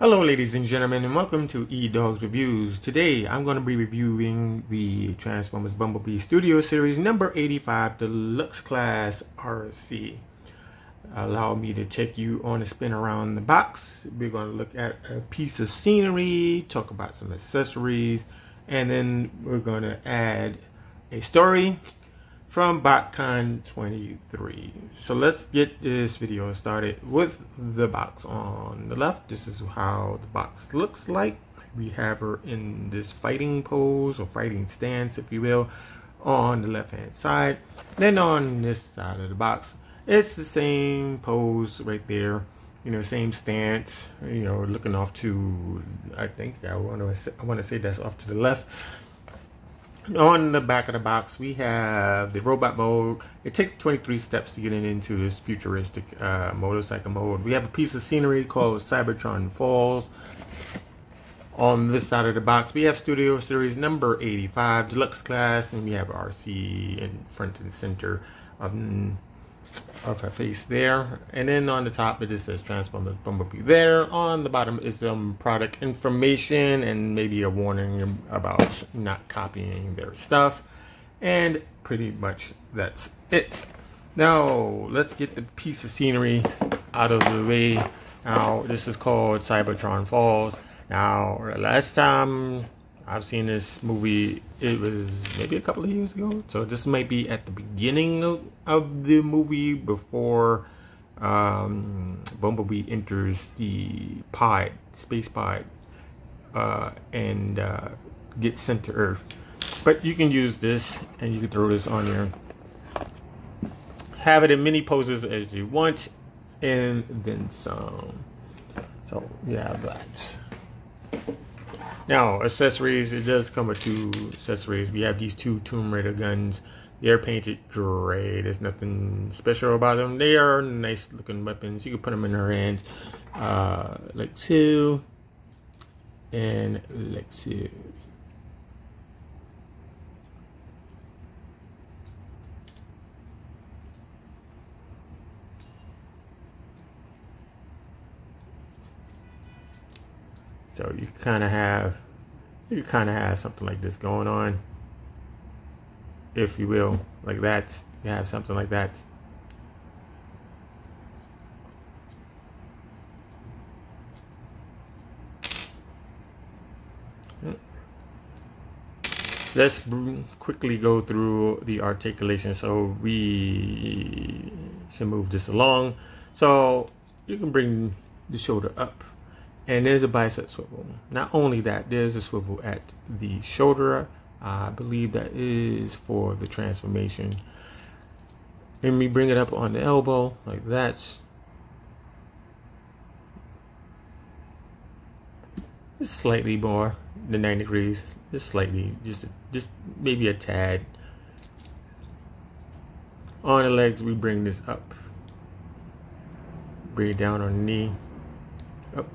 Hello ladies and gentlemen, and welcome to eDogs Reviews. Today I'm going to be reviewing the Transformers Bumblebee Studio Series number 85 Deluxe Class RC. Allow me to take you on a spin around the box. We're going to look at a piece of scenery, talk about some accessories, and then we're going to add a story from BotCon 23. So let's get this video started with the box. On the left, this is how the box looks like. We have her in this fighting pose, or fighting stance if you will, on the left hand side. Then on this side of the box, it's the same pose right there, you know, same stance, you know, looking off to, I want to say that's off to the left. On the back of the box, we have the robot mode. It takes 23 steps to get into this futuristic motorcycle mode. We have a piece of scenery called Cybertron Falls. On this side of the box, we have Studio Series number 85 Deluxe Class, and we have RC in front and center of her face there. And then on the top, it just says Transformers Bumblebee there. On the bottom is some product information and maybe a warning about not copying their stuff. And pretty much that's it. Now let's get the piece of scenery out of the way. Now this is called Cybertron Falls. Now last time I've seen this movie, it was maybe a couple of years ago. So this might be at the beginning of the movie, before Bumblebee enters the pod, space pod, and gets sent to Earth. But you can use this, and you can throw this on there. Have it in many poses as you want, and then some. So you have that. Now, accessories, it does come with two accessories. We have these two Tomb Raider guns. They're painted gray. There's nothing special about them. They are nice looking weapons. You can put them in your hands like so, and like so. So you kind of have something like this going on, if you will, like that. You have something like that. Let's quickly go through the articulation so we can move this along. So you can bring the shoulder up. And there's a bicep swivel. Not only that, there's a swivel at the shoulder. I believe that is for the transformation. Then we bring it up on the elbow like that. Just slightly more than 90 degrees. Just slightly, just maybe a tad. On the legs, we bring this up. Bring it down on the knee. Up.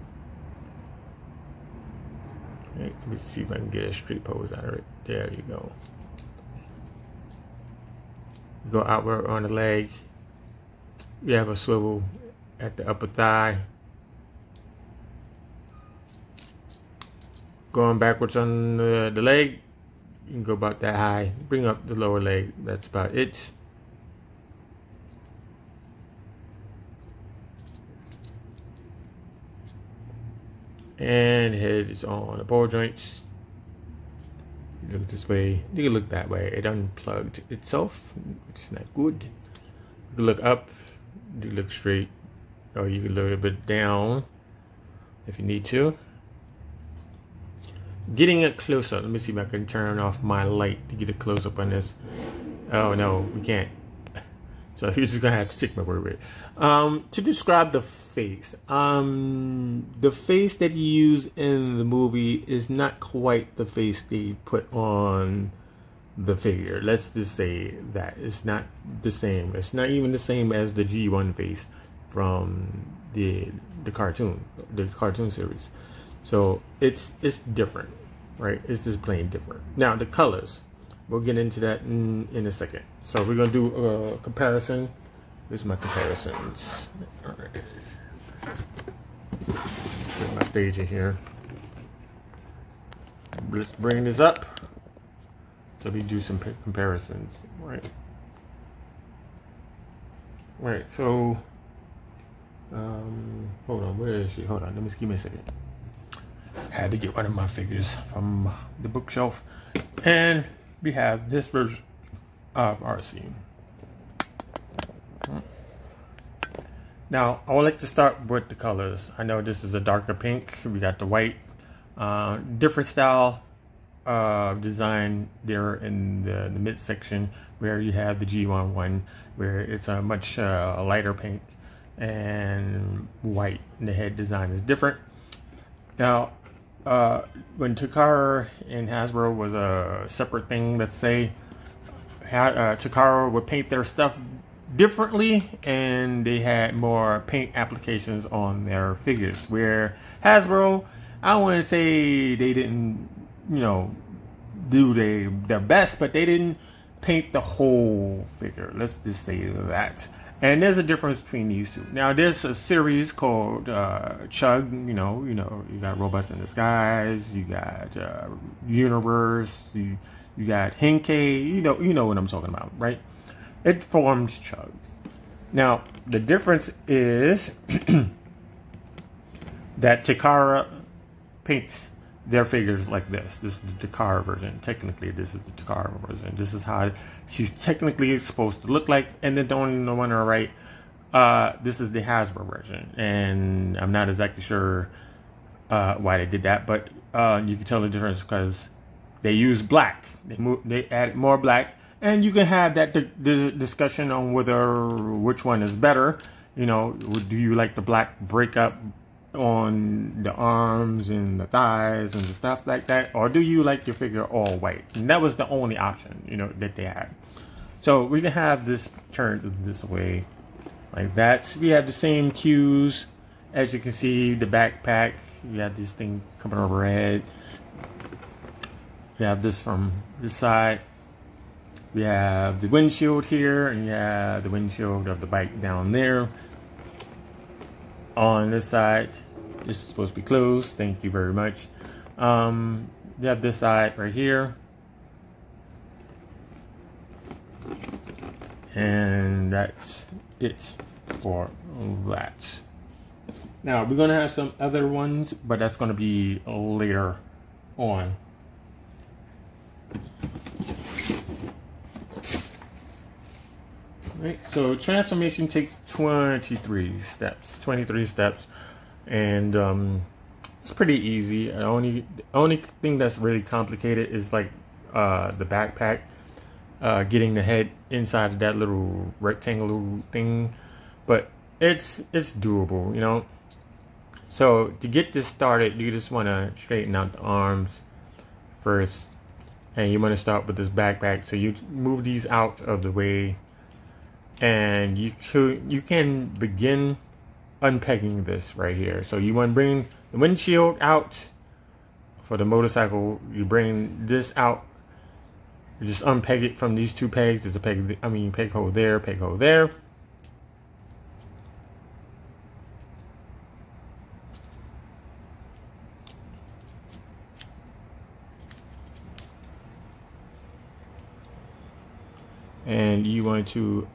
Let me see if I can get a straight pose out of it. There you go. Go outward on the leg. We have a swivel at the upper thigh. Going backwards on the leg, you can go about that high. Bring up the lower leg. That's about it. And head is on the ball joints. You look this way, you can look that way. It unplugged itself, which is not good. You can look up, you can look straight, or you can look a bit down if you need to. Getting it closer, let me see if I can turn off my light to get a close up on this. Oh no, we can't. So you're just gonna have to take my word with it. To describe the face, the face that you use in the movie is not quite the face they put on the figure. Let's just say that it's not the same. It's not even the same as the G1 face from the cartoon series. So it's different, right? It's just plain different. Now the colors. We'll get into that in a second. So we're going to do a comparison. Here's my comparisons. All right. Put my stage in here. Let's bring this up so we do some comparisons. Right, so hold on, where is she? Hold on, give me a second. Had to get one of my figures from the bookshelf. And we have this version of RC. Now, I would like to start with the colors. I know this is a darker pink. We got the white. Different style design there in the midsection, where you have the G11, where it's a much lighter pink and white, and the head design is different. Now, when Takara and Hasbro was a separate thing, let's say, Takara would paint their stuff differently, and they had more paint applications on their figures, where Hasbro, I wouldn't say they didn't, you know, do their best, but they didn't paint the whole figure. Let's just say that. And there's a difference between these two. Now, there's a series called Chug. You know, you got Robots in Disguise. You got Universe. You got Henkei. You know what I'm talking about, right? It forms Chug. Now, the difference is that Takara paints their figures like this. This is the Takara version. Technically, this is the Takara version. This is how she's technically supposed to look like. And then on the one on the right, this is the Hasbro version. And I'm not exactly sure why they did that, but you can tell the difference because they use black. They added more black, and you can have that the discussion on which one is better. You know, do you like the black breakup on the arms and the thighs and the stuff like that, or do you like your figure all white? And that was the only option, you know, that they had. So we can have this turned this way like that. We have the same cues. As you can see, the backpack, you have this thing coming overhead. You have this from this side. We have the windshield here, and you have the windshield of the bike down there. On this side, this is supposed to be closed. Thank you very much. You have this side right here. And that's it for that. Now, we're going to have some other ones, but that's going to be later on. Right, so transformation takes 23 steps, and it's pretty easy. The only thing that's really complicated is like the backpack, getting the head inside of that little rectangular thing, but it's doable, you know. So to get this started, you just want to straighten out the arms first, and you want to start with this backpack. So you move these out of the way, and you can begin unpegging this right here. So you want to bring the windshield out for the motorcycle. You bring this out. You just unpeg it from these two pegs. There's a peg, peg hole there, peg hole there. And you want to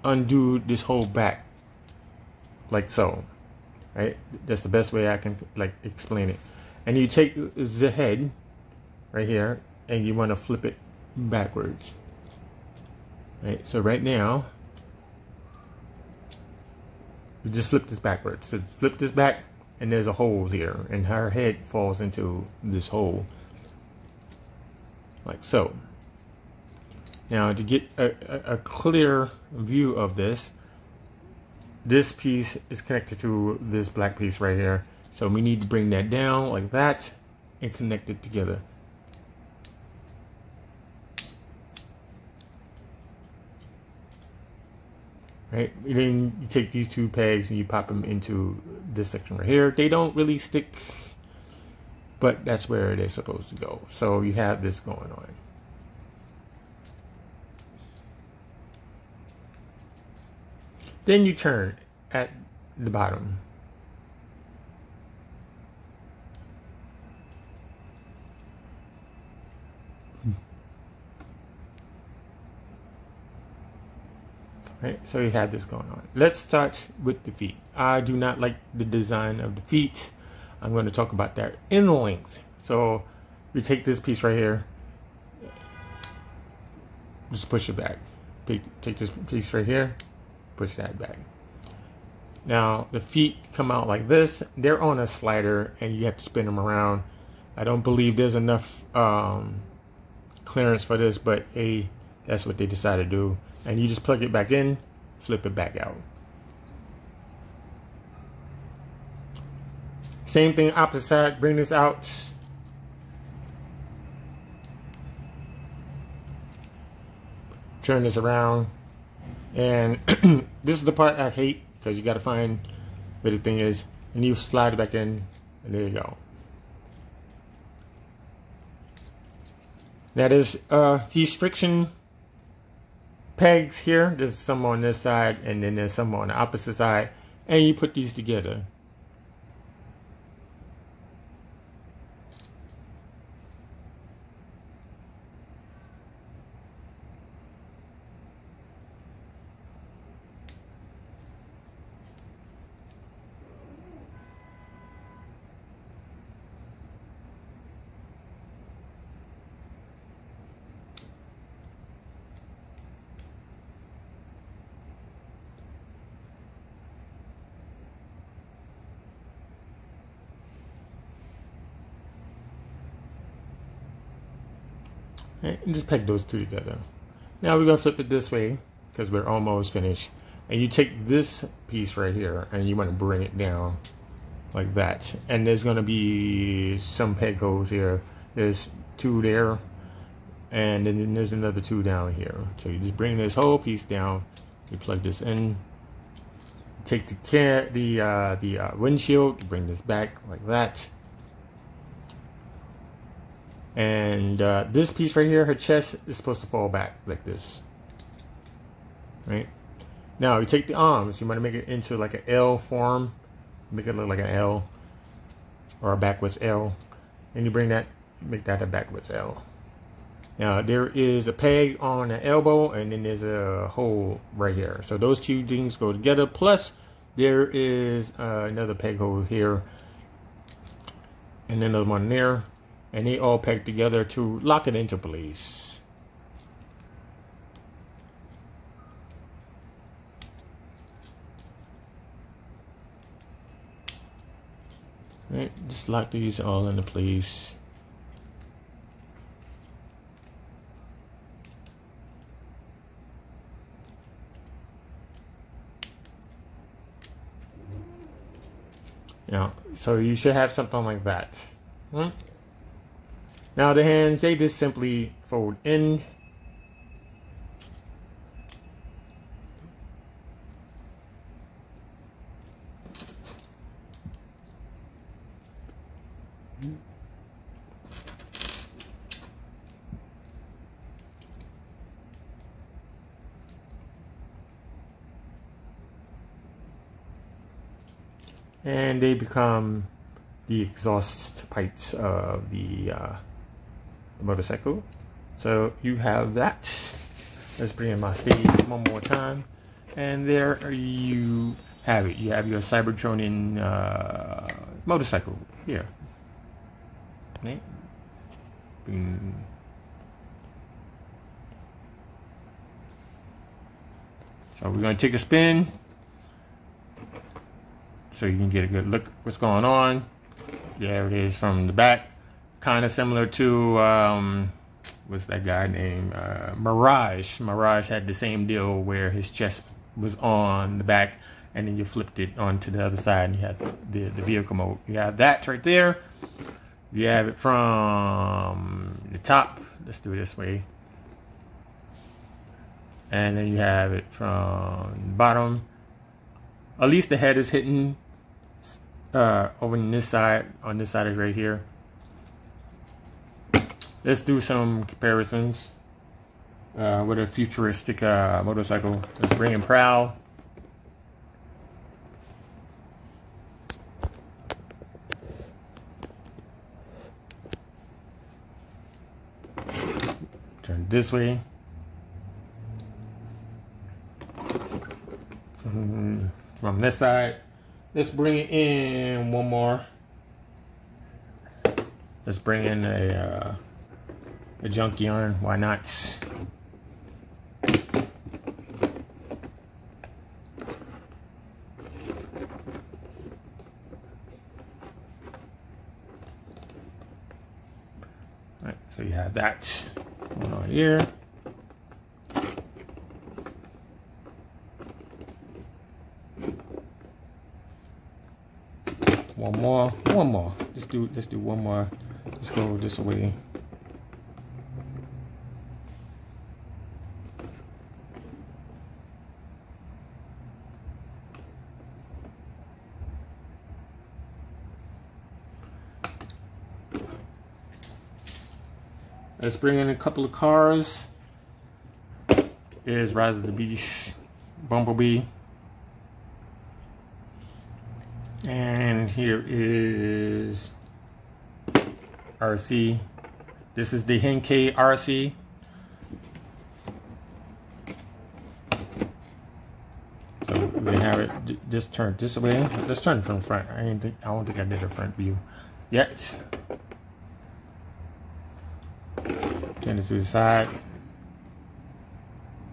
undo this whole back like so, right? That's the best way I can like explain it. And you take the head right here and you want to flip it backwards, right? So right now you just flip this backwards. So flip this back, and there's a hole here, and her head falls into this hole like so. Now, to get a clear view of this piece is connected to this black piece right here. So we need to bring that down like that and connect it together. Right? And then you take these two pegs and you pop them into this section right here. They don't really stick, but that's where they're supposed to go. So you have this going on. Then you turn at the bottom. Right, so you have this going on. Let's start with the feet. I do not like the design of the feet. I'm going to talk about that in length. So you take this piece right here, just push it back. Take this piece right here, push that back. Now the feet come out like this. They're on a slider and you have to spin them around. I don't believe there's enough clearance for this, but that's what they decided to do. And you just plug it back in, flip it back out. Same thing, opposite side, bring this out. Turn this around. And this is the part I hate, because you got to find where the thing is. And you slide it back in, and there you go. Now there's these friction pegs here. There's some on this side and then there's some on the opposite side, and you put these together. And just peg those two together. Now we're going to flip it this way because we're almost finished. And you take this piece right here and you want to bring it down like that. And there's going to be some peg holes here. There's two there, and then there's another two down here. So you just bring this whole piece down. You plug this in. Take the windshield. Bring this back like that. And this piece right here, her chest is supposed to fall back like this. Right? Now you take the arms, you want to make it into like an L form. Make it look like an L or a backwards L. And you bring that, make that a backwards L. Now there is a peg on the elbow and then there's a hole right here. So those two things go together. Plus there is another peg hole here and another one there. And they all peg together to lock it into place. Right, just lock these all into place. Now, so you should have something like that. Now the hands, they just simply fold in. And they become the exhaust pipes of the motorcycle. So you have that. Let's bring in my stage one more time. And there you have it. You have your Cybertronian motorcycle here. Okay. So we're going to take a spin so you can get a good look at what's going on. There it is from the back. Kind of similar to, what's that guy named? Mirage. Mirage had the same deal where his chest was on the back and then you flipped it onto the other side and you had the vehicle mode. You have that right there. You have it from the top. Let's do it this way. And then you have it from the bottom. At least the head is hitting over on this side is right here. Let's do some comparisons with a futuristic motorcycle. Let's bring in Prowl. Turn this way. from this side. Let's bring in one more. Let's bring in a Junkion. Why not? Alright, so you have that going on here. One more. Let's do one more. Let's go this way. Let's bring in a couple of cars. Here's Rise of the Beast, Bumblebee. And here is RC. This is the Henkei RC. So we have it just turned this way. Let's turn it from the front. I don't think I did a front view yet. Turn it to the side.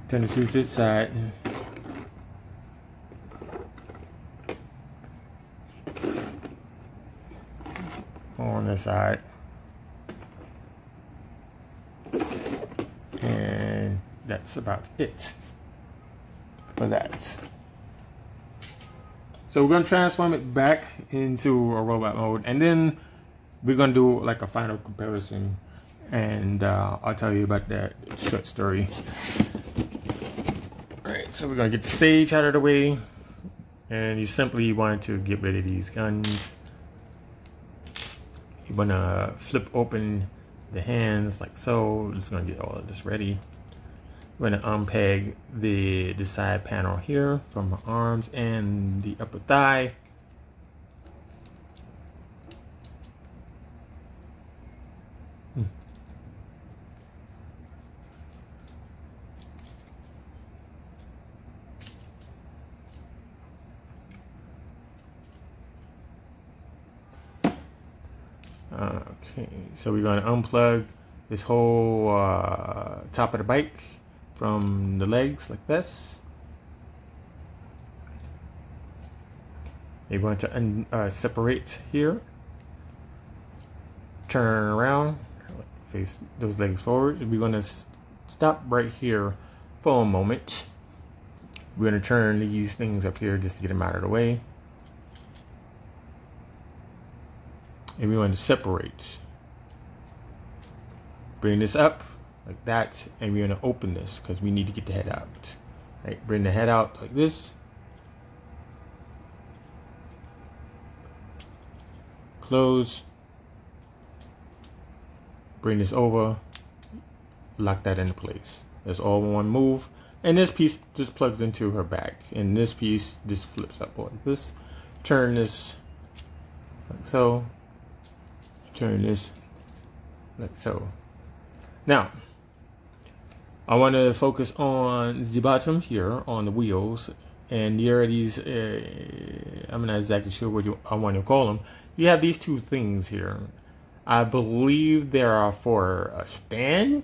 Turn it to this side. On this side. And that's about it for that. So we're going to transform it back into a robot mode, and then we're going to do like a final comparison, and I'll tell you about that short story. Alright, so we're going to get the stage out of the way, and you simply want to get rid of these guns. You want to flip open the hands like so. Just going to get all of this ready. We're going to unpeg the side panel here from the arms and the upper thigh. Okay, so we're going to unplug this whole top of the bike from the legs like this. You're going to separate here, turn around, face those legs forward. We're going to stop right here for a moment. We're going to turn these things up here just to get them out of the way. And we want to separate. Bring this up like that, and we're going to open this because we need to get the head out. Right, bring the head out like this. Close. Bring this over. Lock that into place. That's all one move. And this piece just plugs into her back. And this piece just flips up like this. Turn this like so. Turn this like so. Now, I want to focus on the bottom here on the wheels, and here are these. I'm not exactly sure what I want to call them. You have these two things here. I believe they are for a stand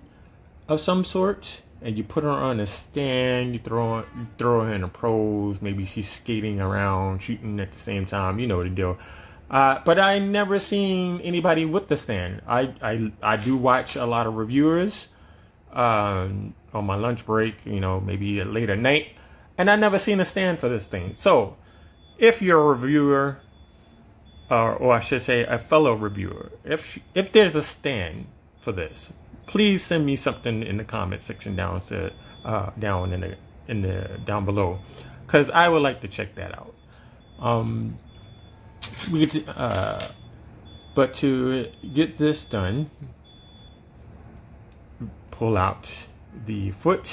of some sort, and you put her on a stand. You throw her in a pose. Maybe she's skating around, shooting at the same time. You know the deal. But I never seen anybody with the stand. I do watch a lot of reviewers on my lunch break, you know, maybe late at night, and I never seen a stand for this thing. So if you're a reviewer, or I should say a fellow reviewer, if there's a stand for this, please send me something in the comment section down below, because I would like to check that out. But to get this done, pull out the foot,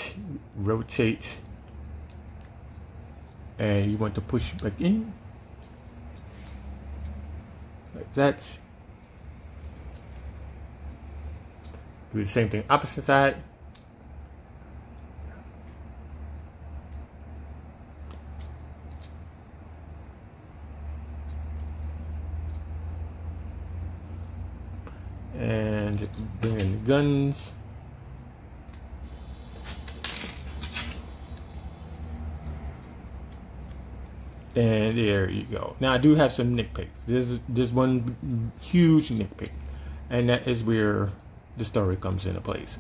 rotate, and you want to push back in like that. Do the same thing opposite side. And bring in the guns. And there you go. Now I do have some nitpicks. There's one huge nitpick, and that is where the story comes into place.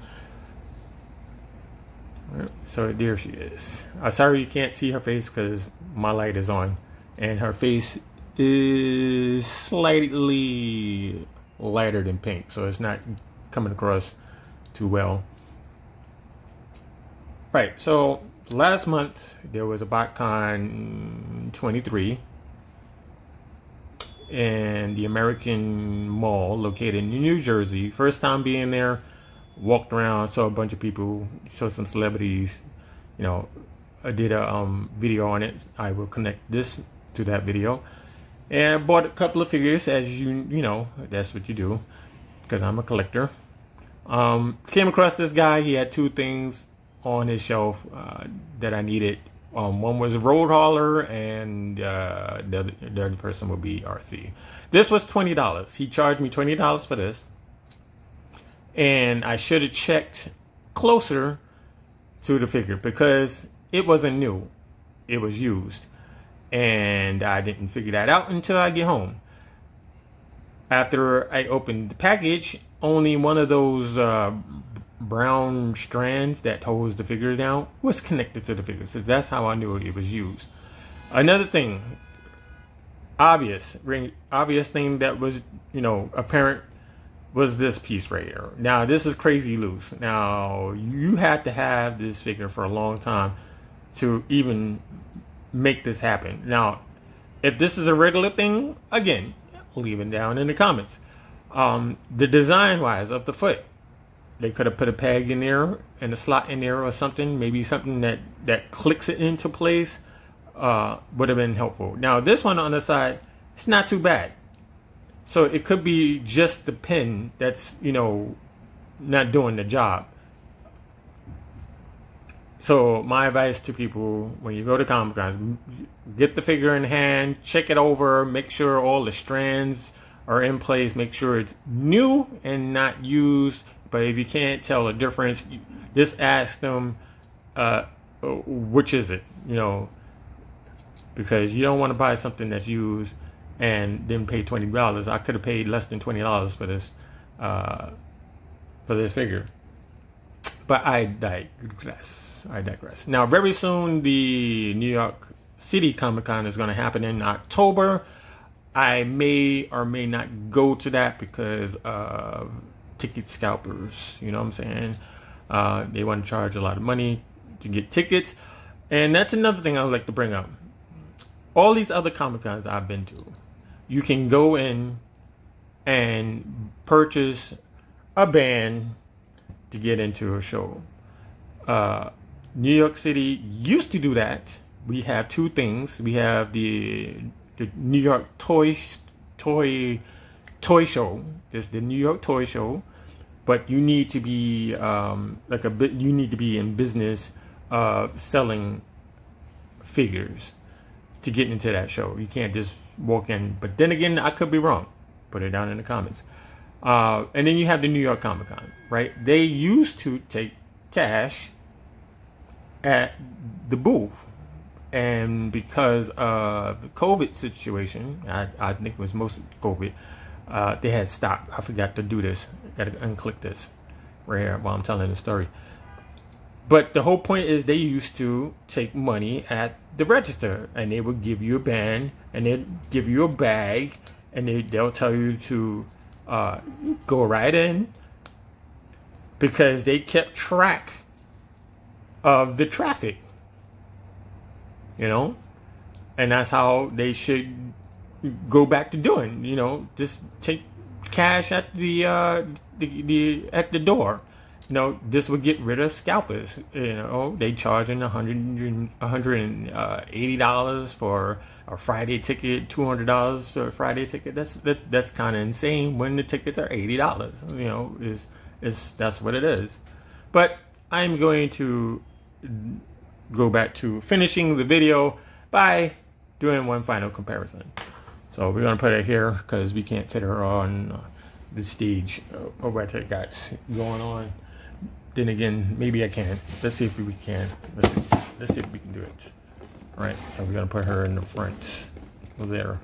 So there she is. I'm sorry you can't see her face because my light is on, and her face is slightly lighter than pink, so it's not coming across too well. Right, so last month there was a BotCon 23 in the American Mall located in New Jersey. First time being there, walked around, saw a bunch of people, saw some celebrities. You know, I did a video on it. I will connect this to that video. And I bought a couple of figures, as you know, that's what you do, because I'm a collector. Came across this guy. He had two things on his shelf that I needed. One was a road hauler, and the other person would be RC. This was $20. He charged me $20 for this, and I should have checked closer to the figure because it wasn't new, it was used, and I didn't figure that out until I get home. After I opened the package, only one of those brown strands that holds the figure down was connected to the figure, so that's how I knew it was used. Another thing, obvious thing that was, you know, apparent, was this piece right here. Now this is crazy loose. Now you had to have this figure for a long time to even make this happen. Now if this is a regular thing, again, leave it down in the comments. The design wise of the foot, they could have put a peg in there and a slot in there or something, maybe something that clicks it into place, would have been helpful. Now this one on the side, it's not too bad. So it could be just the pin that's, you know, not doing the job. So my advice to people, when you go to Comic-Con, get the figure in hand, check it over, make sure all the strands are in place, make sure it's new and not used. But if you can't tell the difference, just ask them, which is it, you know, because you don't want to buy something that's used and then pay $20. I could have paid less than $20 for this figure. But I digress. Now, very soon, the New York City Comic-Con is going to happen in October. I may or may not go to that because of ticket scalpers. You know what I'm saying? They want to charge a lot of money to get tickets. And that's another thing I would like to bring up. All these other Comic-Cons I've been to, you can go in and purchase a band to get into a show. New York City used to do that. We have two things. We have the New York Toy Show. There's the New York Toy Show, but you need to be you need to be in business selling figures to get into that show. You can't just walk in. But then again, I could be wrong. Put it down in the comments. And then you have the New York Comic Con, right? They used to take cash at the booth, and because of the COVID situation, I think it was mostly COVID, they had stopped. I forgot to do this. Gotta unclick this right here while I'm telling the story. But the whole point is they used to take money at the register, and they would give you a band, and they'd give you a bag, and they'll tell you to go right in, because they kept track of the traffic, you know, and that's how they should go back to doing, you know, just take cash at the at the door. You know, this would get rid of scalpers. You know, they charging $180 for a Friday ticket, $200 for a Friday ticket. That's kind of insane when the tickets are $80. You know, that's what it is. But I'm going to go back to finishing the video by doing one final comparison. So we're gonna put it here because we can't fit her on the stage of what I got going on. Then again, maybe I can. Let's see if we can. Let's see if we can do it. All right, so we're gonna put her in the front there.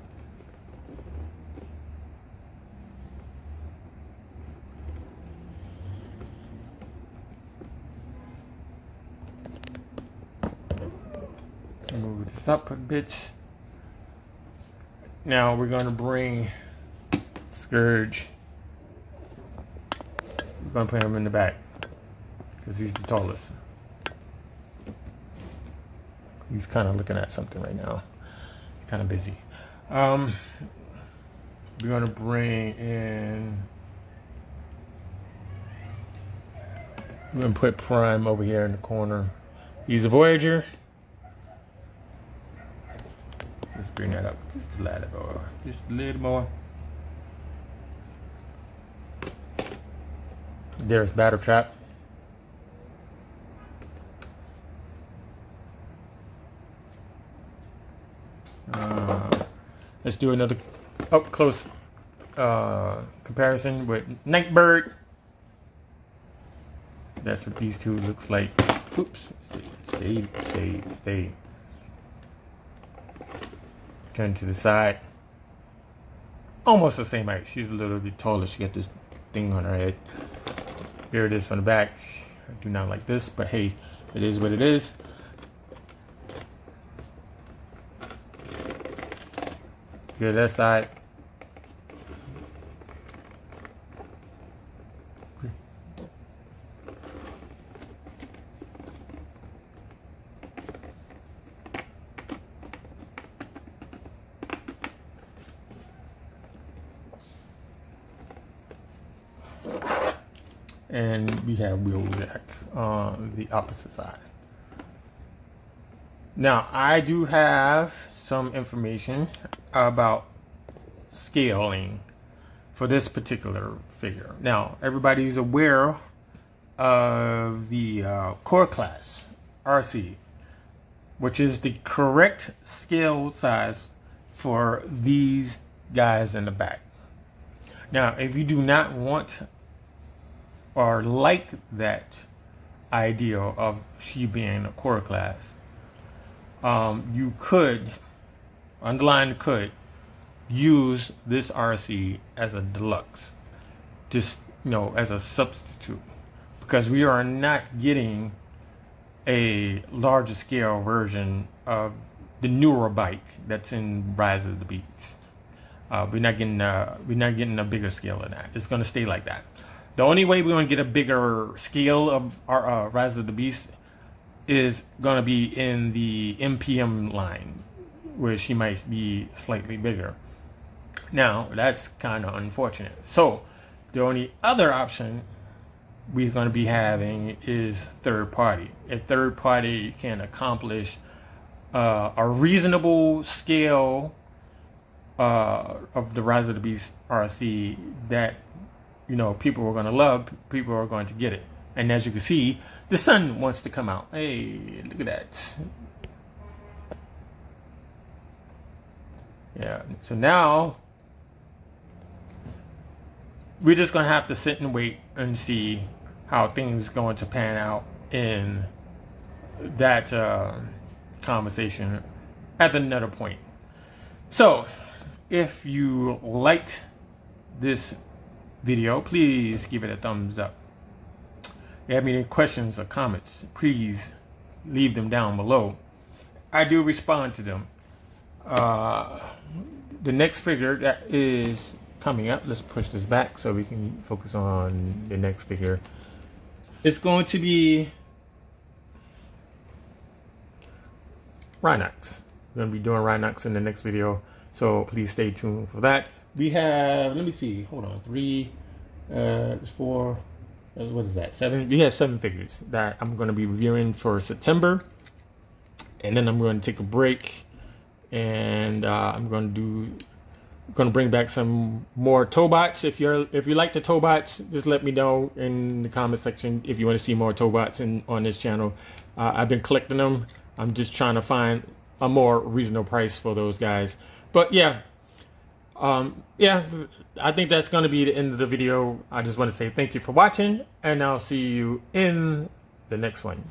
Move this up a bit. Now we're gonna bring Scourge. We're gonna put him in the back because he's the tallest. He's kind of looking at something right now. Kind of busy. We're gonna bring in. We're gonna put Prime over here in the corner. He's a Voyager. Let's bring that up just a little more. Just a little more. There's Battle Trap. Let's do another up close comparison with Nightbird. That's what these two looks like. Oops. Stay. Turn to the side. Almost the same height. She's a little bit taller. She got this thing on her head. Here it is from the back. I do not like this, but hey, it is what it is. Go to that side. And we have Wheeljack on the opposite side. Now, I do have some information about scaling for this particular figure. Now, everybody's aware of the core class, RC, which is the correct scale size for these guys in the back. Now, if you do not want or like that idea of she being a core class, you could, underline could, use this RC as a deluxe, just, you know, as a substitute, because we are not getting a larger scale version of the newer bike that's in Rise of the Beast. We're not getting a bigger scale of that. It's going to stay like that. The only way we're going to get a bigger scale of our Rise of the Beast is going to be in the MPM line, where she might be slightly bigger. Now, that's kind of unfortunate. So, the only other option we're going to be having is third party. A third party can accomplish a reasonable scale of the Rise of the Beast RC that, you know, people are going to love, people are going to get it. And as you can see, the sun wants to come out. Hey, look at that. Yeah, so now we're just going to have to sit and wait and see how things going to pan out in that conversation at another point. So, if you liked this video, please give it a thumbs up. If you have any questions or comments, please leave them down below. I do respond to them. The next figure that is coming up, let's push this back so we can focus on the next figure. It's going to be Rhinox. We're going to be doing Rhinox in the next video, so please stay tuned for that. We have, let me see, hold on, 3, 4, what is that, 7? We have 7 figures that I'm going to be reviewing for September, and then I'm going to take a break, and I'm going to bring back some more Tobots. If you like the Tobots, just let me know in the comment section if you want to see more Tobots on this channel. I've been collecting them. I'm just trying to find a more reasonable price for those guys. But yeah, Yeah, I think that's going to be the end of the video. I just want to say thank you for watching, and I'll see you in the next one.